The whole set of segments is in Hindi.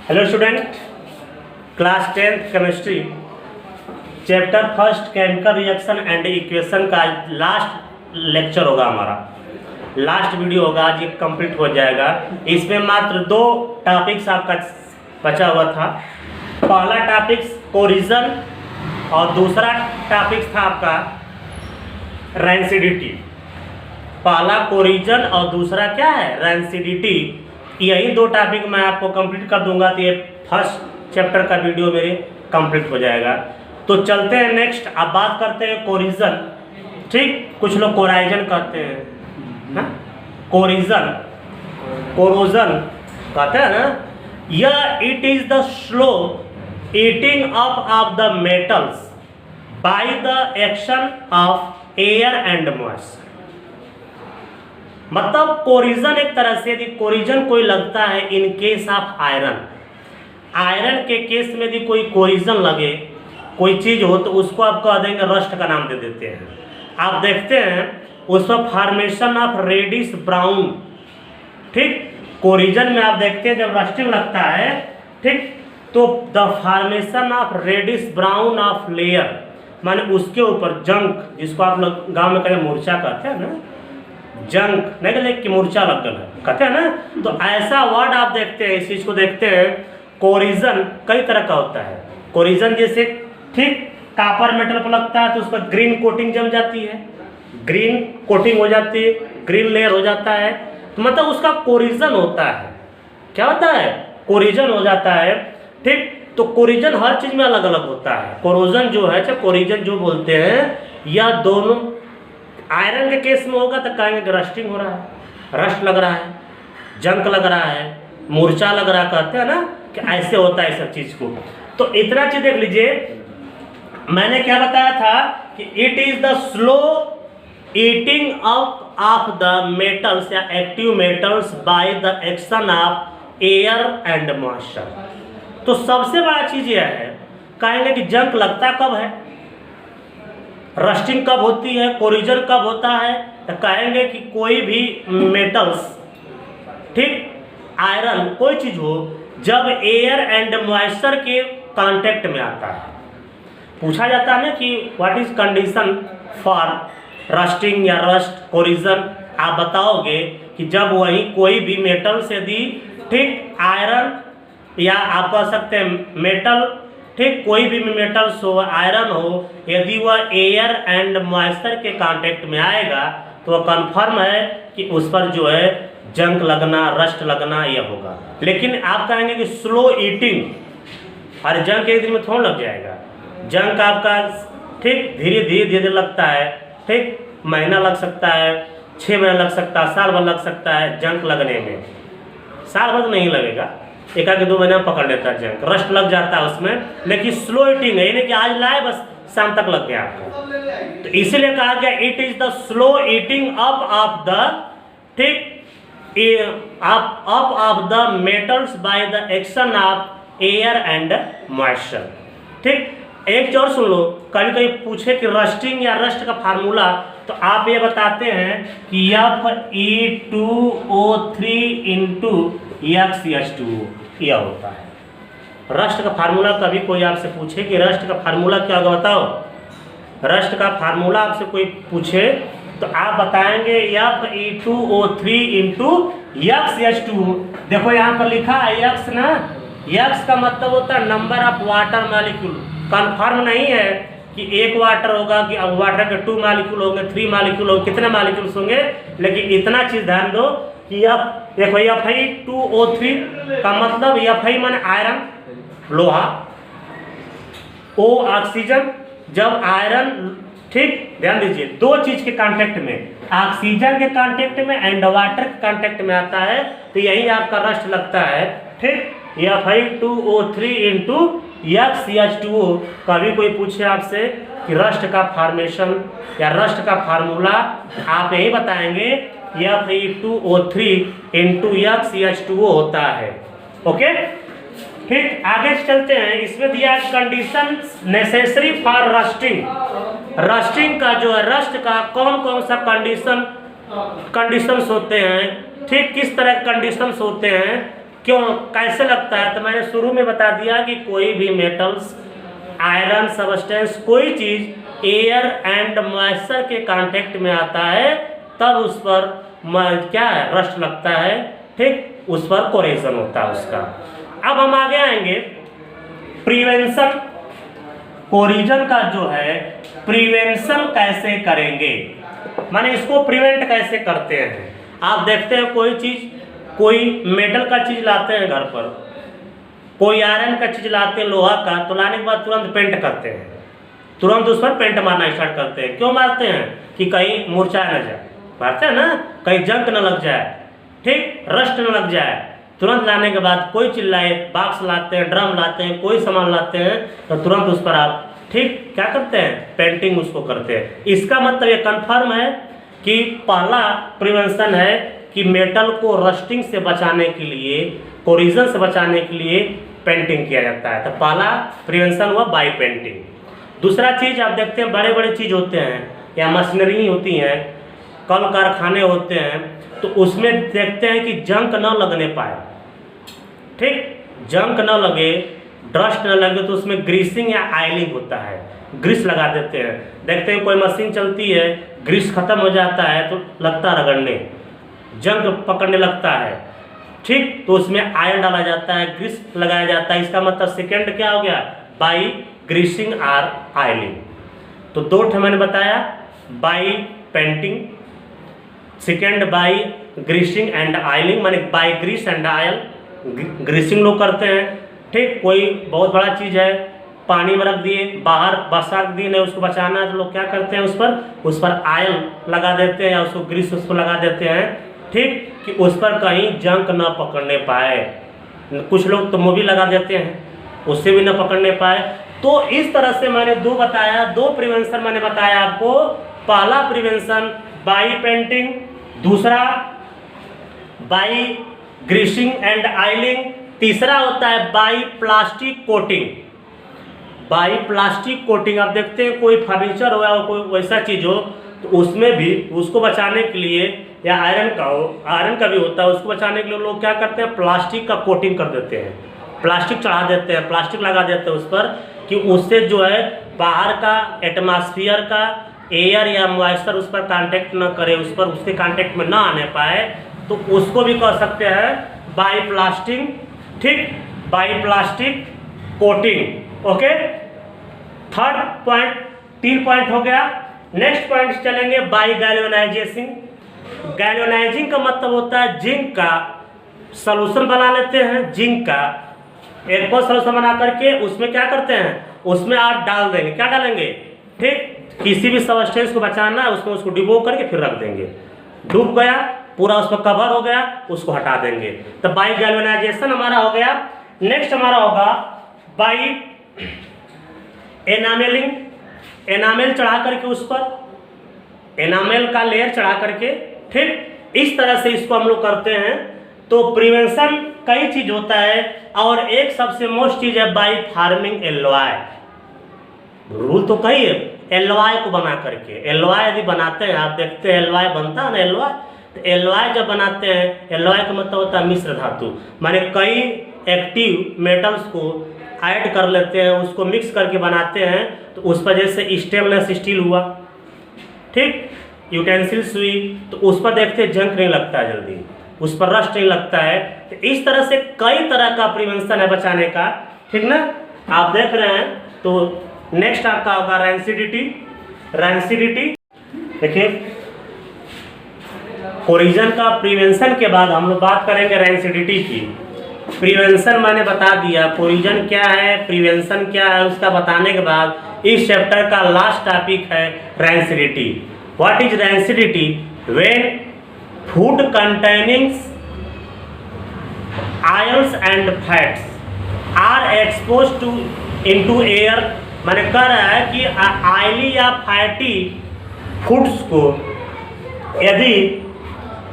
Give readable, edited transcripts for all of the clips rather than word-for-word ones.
Hello student, class 10th chemistry chapter first chemical reaction and equation का लास्ट लेक्चर होगा हमारा, लास्ट वीडियो होगा। आज ये कंप्लीट हो जाएगा। इसमें मात्र 2 टॉपिक्स आपका बचा हुआ था। पहला टॉपिक्स कोरिजन और दूसरा टॉपिक्स था आपका रैंसिडिटी। पहला कोरिजन और दूसरा क्या है, रैंसिडिटी। यही 2 टॉपिक मैं आपको कंप्लीट कर दूंगा तो ये फर्स्ट चैप्टर का वीडियो मेरे कंप्लीट हो जाएगा। तो चलते हैं नेक्स्ट। अब बात करते हैं कोरिजन। ठीक, कुछ लोग कोराइजन कहते हैं, कोरिजन, कोरोजन कहते हैं ना। यह it is the slow eating up of the metals by the action of air and moisture. मतलब कोरिजन एक तरह से, यदि कोरिजन कोई लगता है in case of iron, iron के केस में यदि कोई कोरिजन लगे, कोई चीज हो, तो उसको आप कह देंगे, रस्ट का नाम दे देते हैं। आप देखते हैं उसमें फॉर्मेशन ऑफ रेडिश ब्राउन। ठीक, कोरिजन में आप देखते हैं जब रस्टिंग लगता है, ठीक, तो the formation of reddish brown of layer, माने उसके ऊपर जंक, जिसको आप लोग गांव में कहते मूर्छा कहते हैं ना, जंक नहीं कहते कि मूर्छा लग गया कहते हैं ना। तो ऐसा वर्ड आप देखते हैं, इस चीज को देखते हैं। कोरिजन कई तरह का होता है। कोरिजन जैसे, ठीक, कॉपर मेटल पर लगता है तो उस पर ग्रीन कोटिंग जम जाती है, ग्रीन कोटिंग हो जाती है, ग्रीन लेयर हो जाता है, तो मतलब उसका कोरिजन होता है। क्या होता है, कोरिजन हो जाता है। ठीक, तो कोरिजन हर चीज में अलग अलग होता है। कोरोजन जो है, कोरिजन जो बोलते हैं, या दोनों आयरन के केस में होगा तो कहेंगे कि रस्टिंग हो रहा है, रस्ट लग रहा है, जंक लग रहा है, मूर्छा लग रहा है, कहते हैं ना कि ऐसे होता है सब चीज को। तो इतना चीज देख लीजिए, मैंने क्या बताया था कि it is the slow eating up of the metals या active metals by the action of air and moisture. तो सबसे बड़ा चीज यह है, कहेंगे कि जंक लगता कब है, रस्टिंग कब होती है, कोरिजन कब होता है, तो कहेंगे कि कोई भी मेटल्स, ठीक, आयरन कोई चीज हो, जब एयर एंड मॉइस्चर के कांटेक्ट में आता है। पूछा जाता है ना कि what is condition for rusting या रस्ट कोरिजन। आप बताओगे कि जब वही कोई भी मेटल से दी, ठीक, आयरन या आप कह सकते हैं मेटल, ठीक, कोई भी मेटल्स हो, आयरन हो, यदि वह एयर एंड मॉइस्चर के कांटेक्ट में आएगा तो वह कन्फर्म है कि उस पर जो है जंक लगना, रस्ट लगना यह होगा। लेकिन आप कहेंगे कि स्लो ईटिंग, और जंक एक दिन में थोड़ा लग जाएगा। जंक आपका, ठीक, धीरे धीरे धीरे लगता है, ठीक, महीना लग सकता है, 6 महीना लग सकता है, साल भर लग सकता है जंक लगने में। साल भर तो नहीं लगेगा, 1-2 महीना पकड़ लेता है जंक, रस्ट लग जाता है उसमें। लेकिन स्लो ईटिंग है, यानी कि आज लाए बस शाम तक लग गया आपको। तो इसीलिए कहा गया it is the slow eating up of the, ठीक, up of the metals by the action of air and moisture. ठीक, एक चीज और सुन लो, कभी कभी पूछे कि रस्टिंग या रस्ट का फार्मूला, तो आप ये बताते हैं कि Fe2O3 इंटू XH2O यह होता है रस्ट का फार्मूला। कभी कोई आपसे पूछे कि रस्ट का फार्मूला क्या होगा, बताओ। रस्ट का फार्मूला आपसे कोई पूछे तो आप बताएंगे Fe2O3 इंटू XH2O। देखो यहाँ पर लिखा है X ना, X का मतलब होता है number of water molecule. Confirm नहीं है कि 1 वाटर होगा, कि अब वाटर के 2 मॉलिक्यूल होंगे, 3 मॉलिक्यूल होंगे, कितने मॉलिक्यूल्स होंगे। लेकिन इतना चीज ध्यान दो कि देखो Fe2O3 का मतलब Fe माने आयरन, लोहा, O ऑक्सीजन। जब आयरन, ठीक, ध्यान दीजिए, 2 चीज के कांटेक्ट में, ऑक्सीजन के कांटेक्ट में एंड वाटर के कांटेक्ट में आता है, तो यही आपका रस्ट लगता है। ठीक, Fe2O3 इंटू XH2O। कभी कोई पूछे आपसे कि रस्ट का फॉर्मेशन या रस्ट का फार्मूला, आप यही बताएंगे Fe2O3 इंटू XH2O होता है। ओके, ठीक, आगे चलते हैं। इसमें दिया condition necessary for rusting. Rusting का जो है, रस्ट का कौन कौन सा कंडीशंस होते हैं, ठीक, किस तरह के कंडीशंस होते हैं, क्यों, कैसे लगता है? तो मैंने शुरू में बता दिया कि कोई भी मेटल्स, आयरन सब्सटेंस, कोई चीज एयर एंड मॉइस्चर के कांटेक्ट में आता है तब उस पर क्या है, रस्ट लगता है। ठीक, उस पर कोरेजन होता है उसका। अब हम आगे आएंगे प्रिवेंशन। कोरिजन का जो है प्रिवेंशन कैसे करेंगे, माने इसको प्रिवेंट कैसे करते हैं। आप देखते हैं कोई चीज, कोई मेटल का चीज लाते हैं घर पर, कोई आयरन का चीज लाते हैं, लोहा का, तो लाने के बाद तुरंत पेंट करते हैं, तुरंत उस पर पेंट मारना स्टार्ट करते हैं। क्यों मारते हैं? कि कहीं मुरझा न जाए, मारते हैं ना, कहीं जंग न लग जाए, ठीक, रस्ट न लग जाए। तुरंत लाने के बाद कोई चीज लाए, बॉक्स लाते हैं, ड्रम लाते हैं, कोई सामान लाते हैं, तो तुरंत उस पर आप ठीक क्या करते हैं, पेंटिंग उसको करते हैं। इसका मतलब ये कंफर्म है कि पहला प्रिवेंशन है कि मेटल को रस्टिंग से बचाने के लिए, कोरिजन से बचाने के लिए पेंटिंग किया जाता है। तो पहला प्रिवेंशन हुआ बाई पेंटिंग। दूसरा चीज आप देखते हैं, बड़े बड़े चीज होते हैं या मशीनरी होती हैं, कल कारखाने होते हैं, तो उसमें देखते हैं कि जंक न लगने पाए, ठीक, जंक न लगे, डस्ट न लगे, तो उसमें ग्रीसिंग या आयलिंग होता है, ग्रीस लगा देते हैं। देखते हैं कोई मशीन चलती है, ग्रीस खत्म हो जाता है तो लगता है रगड़ने, जंग पकड़ने लगता है, ठीक, तो उसमें आयल डाला जाता है, ग्रीस लगाया जाता है। इसका मतलब सेकेंड क्या हो गया, बाई ग्रीसिंग आर आयलिंग। तो दो ठे मैंने बताया, by painting, second by greasing and oiling, माने by grease and oil, greasing लोग करते हैं, ठीक। कोई बहुत बड़ा चीज़ है, पानी में रख दिए, बाहर बरसात दिन है, उसको बचाना है, तो लोग क्या करते हैं, उस पर आयल लगा देते हैं या उसको ग्रीस उस पर लगा देते हैं, ठीक, कि उस पर कहीं जंक न पकड़ने पाए। कुछ लोग तो मोबिल लगा देते हैं, उससे भी न पकड़ने पाए। तो इस तरह से मैंने दो बताया, दो प्रिवेंशन मैंने बताया आपको। पहला प्रिवेंशन बाई पेंटिंग, दूसरा बाई ग्रीसिंग एंड आयलिंग, तीसरा होता है by plastic coating. By plastic coating, आप देखते हैं कोई फर्नीचर हो या कोई वैसा चीज़ हो, तो उसमें भी उसको बचाने के लिए, या आयरन का हो, आयरन का भी होता है, उसको बचाने के लिए लोग क्या करते हैं, प्लास्टिक का कोटिंग कर देते हैं, प्लास्टिक चढ़ा देते हैं, प्लास्टिक लगा देते हैं उस पर, कि उससे जो है बाहर का एटमॉस्फेयर का एयर या मॉइस्चर उस पर कांटेक्ट न करे, उस पर उसके कांटेक्ट में ना आने पाए, तो उसको भी कह सकते हैं बाई प्लास्टिक, ठीक, by plastic coating. Okay, third point, 3 point हो गया। नेक्स्ट पॉइंट चलेंगे बाई गैल्वेनाइजेशन। गैल्वेनाइजिंग का मतलब होता है जिंक का सॉल्यूशन बना लेते हैं, जिंक का एक और सॉल्यूशन बना करके उसमें क्या करते हैं, उसमें आप डाल देंगे, क्या डालेंगे, ठीक, किसी भी सब्सटेंस को बचाना है उसमें, उसको डिबो करके फिर रख देंगे, डूब गया पूरा, उस पर कवर हो गया, उसको हटा देंगे। तो बाई गैल्वेनाइजेशन हमारा हो गया। नेक्स्ट हमारा होगा बाई एनामेलिंग, एनामेल चढ़ा करके उस पर, एनामेल का लेयर चढ़ा करके, ठीक, इस तरह से इसको हम लोग करते हैं। तो प्रिवेंशन कई चीज होता है, और एक सबसे मोस्ट चीज है बाई फार्मिंग एलॉय। रूल तो कई है, एलॉय को बना करके, एलॉय यदि बनाते हैं, आप देखते हैं एलॉय बनता है ना, एलॉय, तो एलॉय जब बनाते हैं, एलॉय का मतलब होता है मिश्र धातु, माने कई एक्टिव मेटल्स को ऐड कर लेते हैं, उसको मिक्स करके बनाते हैं, तो उस पर जैसे स्टेनलेस स्टील हुआ, ठीक, यूटेंसिल्स हुई, तो उस पर देखते हैं जंक नहीं लगता है जल्दी, उस पर रस्ट नहीं लगता है। तो इस तरह से कई तरह का प्रिवेंशन है बचाने का, ठीक ना, आप देख रहे हैं। तो नेक्स्ट आपका होगा रैंसिडिटी। रैंसिडिटी देखिए, कोरिजन का प्रिवेंशन के बाद हम लोग बात करेंगे रैंसिडिटी की। प्रिवेंशन मैंने बता दिया, कोरिजन क्या है, प्रिवेंशन क्या है, उसका बताने के बाद इस चैप्टर का लास्ट टॉपिक है rancidity. What is rancidity? When food containing oils and fats are expose to into air, मैंने कह रहा है कि ऑयली या फैटी फूड्स को यदि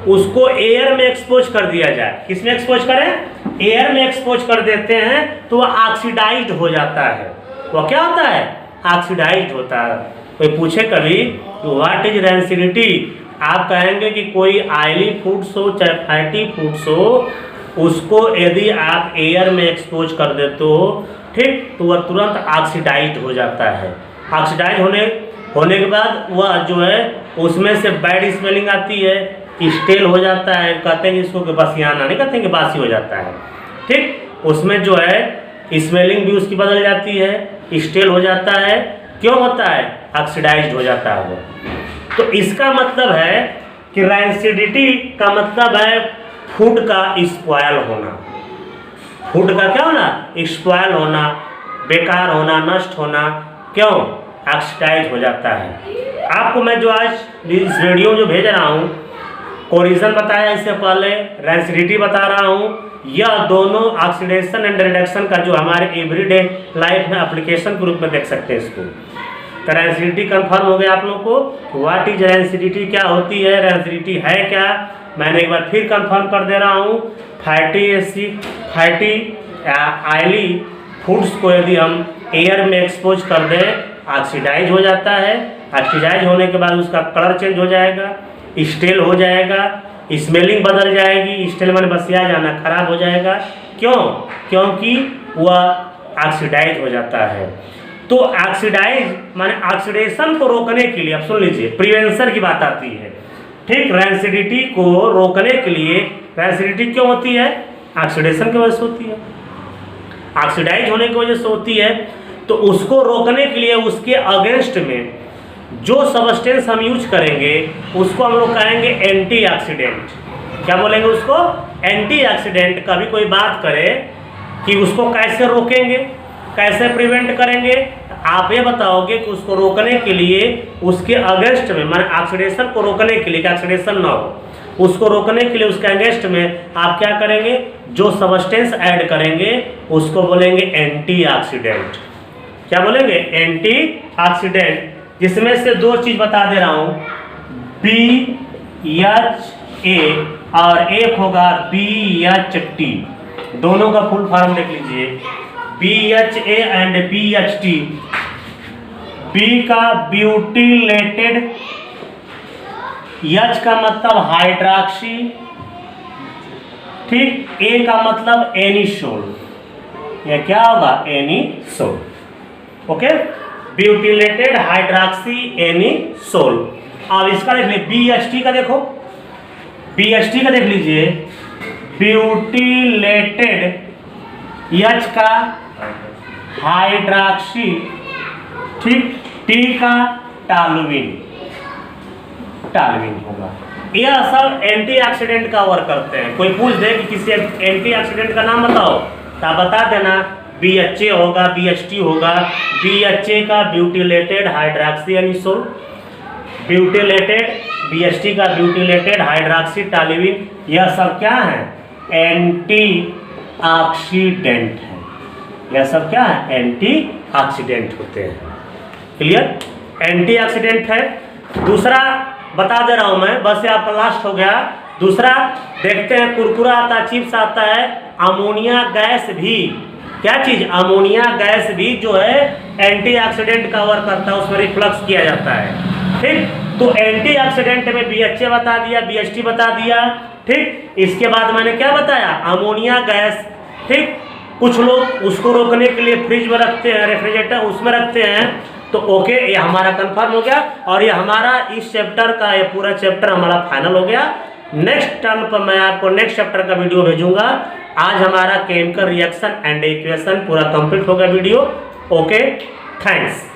उसको एयर में एक्सपोज कर दिया जाए, किसमें एक्सपोज करें, एयर में एक्सपोज कर देते हैं, तो वह ऑक्सीडाइज्ड हो जाता है। वह क्या होता है, ऑक्सीडाइज्ड होता है। कोई पूछे कभी व्हाट इज रैंसिडिटी, आप कहेंगे कि कोई ऑयली फूड्स हो चाहे फैटी फूड्स हो, उसको यदि आप एयर में एक्सपोज कर देते हो, ठीक, तो वह तुरंत ऑक्सीडाइज हो जाता है। ऑक्सीडाइज होने के बाद वह जो है उसमें से बैड स्मेलिंग आती है, स्टेल हो जाता है, कहते हैं इसको कि बसियाना नहीं कहते हैं कि बासी हो जाता है, ठीक। उसमें जो है स्मेलिंग भी उसकी बदल जाती है, स्टेल हो जाता है। क्यों होता है? ऑक्सीडाइज्ड हो जाता है वो। तो इसका मतलब है कि रैंसिडिटी का मतलब है फूड का स्पॉयल होना। फूड का क्या होना? स्पॉयल होना, बेकार होना, नष्ट होना। क्यों? ऑक्सीडाइज हो जाता है। आपको मैं जो आज इस वीडियो जो भेज रहा हूँ, कोरिजन बताया इससे पहले, रैंसिडिटी बता रहा हूँ, यह दोनों ऑक्सीडेशन एंड रिडक्शन का जो हमारे एवरीडे लाइफ में एप्लीकेशन के रूप में देख सकते हैं इसको। तो रैंसिडिटी कंफर्म हो गया आप लोगों को। व्हाट इज रैंसिडिटी, क्या होती है, रैंसिडिटी है क्या? मैंने एक बार फिर कंफर्म कर दे रहा हूँ। Fatty acid, fatty oily foods को यदि हम एयर में एक्सपोज कर दें, ऑक्सीडाइज हो जाता है। ऑक्सीडाइज होने के बाद उसका कलर चेंज हो जाएगा, स्टेल हो जाएगा, स्मेलिंग बदल जाएगी। स्टेल माने बसिया जाना, खराब हो जाएगा। क्यों? क्योंकि वह ऑक्सीडाइज हो जाता है। तो ऑक्सीडाइज माने ऑक्सीडेशन को रोकने के लिए, अब सुन लीजिए, प्रिवेंशन की बात आती है, ठीक। रैंसिडिटी को रोकने के लिए, रैंसिडिटी क्यों होती है? ऑक्सीडेशन की वजह से होती है, ऑक्सीडाइज होने की वजह से होती है। तो उसको रोकने के लिए उसके अगेंस्ट में जो सबस्टेंस हम यूज करेंगे उसको हम लोग कहेंगे एंटीऑक्सीडेंट। क्या बोलेंगे उसको? एंटीऑक्सीडेंट। कभी कोई बात करे कि उसको कैसे रोकेंगे, कैसे प्रिवेंट करेंगे, आप ये बताओगे कि उसको रोकने के लिए उसके अगेंस्ट में, माने ऑक्सीडेशन को रोकने के लिए कि ऑक्सीडेशन ना हो, उसको रोकने के लिए उसके अगेंस्ट में आप क्या करेंगे? जो सबस्टेंस ऐड करेंगे उसको बोलेंगे एंटीऑक्सीडेंट। क्या बोलेंगे? एंटीऑक्सीडेंट। जिसमें से दो चीज बता दे रहा हूं, BHA और एक होगा BHT। दोनों का फुल फॉर्म देख लीजिए, BHA एंड BHT। B का ब्यूटिलेटेड, H का मतलब हाइड्रॉक्सी, ठीक। A का मतलब एनिसोल। यह क्या होगा? Anisole. Okay, butylated hydroxy anisole. अब इसका देख लीजिए, BHT का देखो, BHT का देख लीजिए, ब्यूटिलेटेड, H का हाइड्रॉक्सी, ठीक, T का टॉलुइन, टॉलुइन होगा। यह सब एंटीऑक्सीडेंट का वर्क करते हैं। कोई पूछ दे कि किसी एंटीऑक्सीडेंट का नाम बताओ, तो आप बता देना, BHA होगा, BHT होगा। BHA का butylated hydroxy anisole, butylated, BHT का ब्यूटिलेटेड हाइड्रॉक्सी टॉलुइन। यह सब क्या है? एंटीऑक्सीडेंट है। यह सब क्या है? एंटीऑक्सीडेंट होते हैं। क्लियर? एंटीऑक्सीडेंट है। दूसरा बता दे रहा हूं मैं, बस ये आपका लास्ट हो गया। दूसरा देखते हैं, कुरकुरा आता है, चिप्स आता है, अमोनिया गैस भी, क्या चीज? अमोनिया गैस भी जो है एंटीऑक्सीडेंट का वर्क करता है, उसमें रिफ्लक्स किया जाता है, ठीक। तो एंटीऑक्सीडेंट में BHA बता दिया, BHT बता दिया, ठीक। इसके बाद मैंने क्या बताया? अमोनिया गैस, ठीक। कुछ लोग उसको रोकने के लिए फ्रिज में रखते हैं, रेफ्रिजरेटर उसमें रखते हैं। तो ओके, ये हमारा कंफर्म हो गया और ये हमारा इस चैप्टर का, ये पूरा चैप्टर हमारा फाइनल हो गया। नेक्स्ट टर्न पर मैं आपको नेक्स्ट चैप्टर का वीडियो भेजूंगा। आज हमारा केमिकल रिएक्शन एंड इक्वेशन पूरा कंप्लीट हो गया वीडियो। Okay, thanks.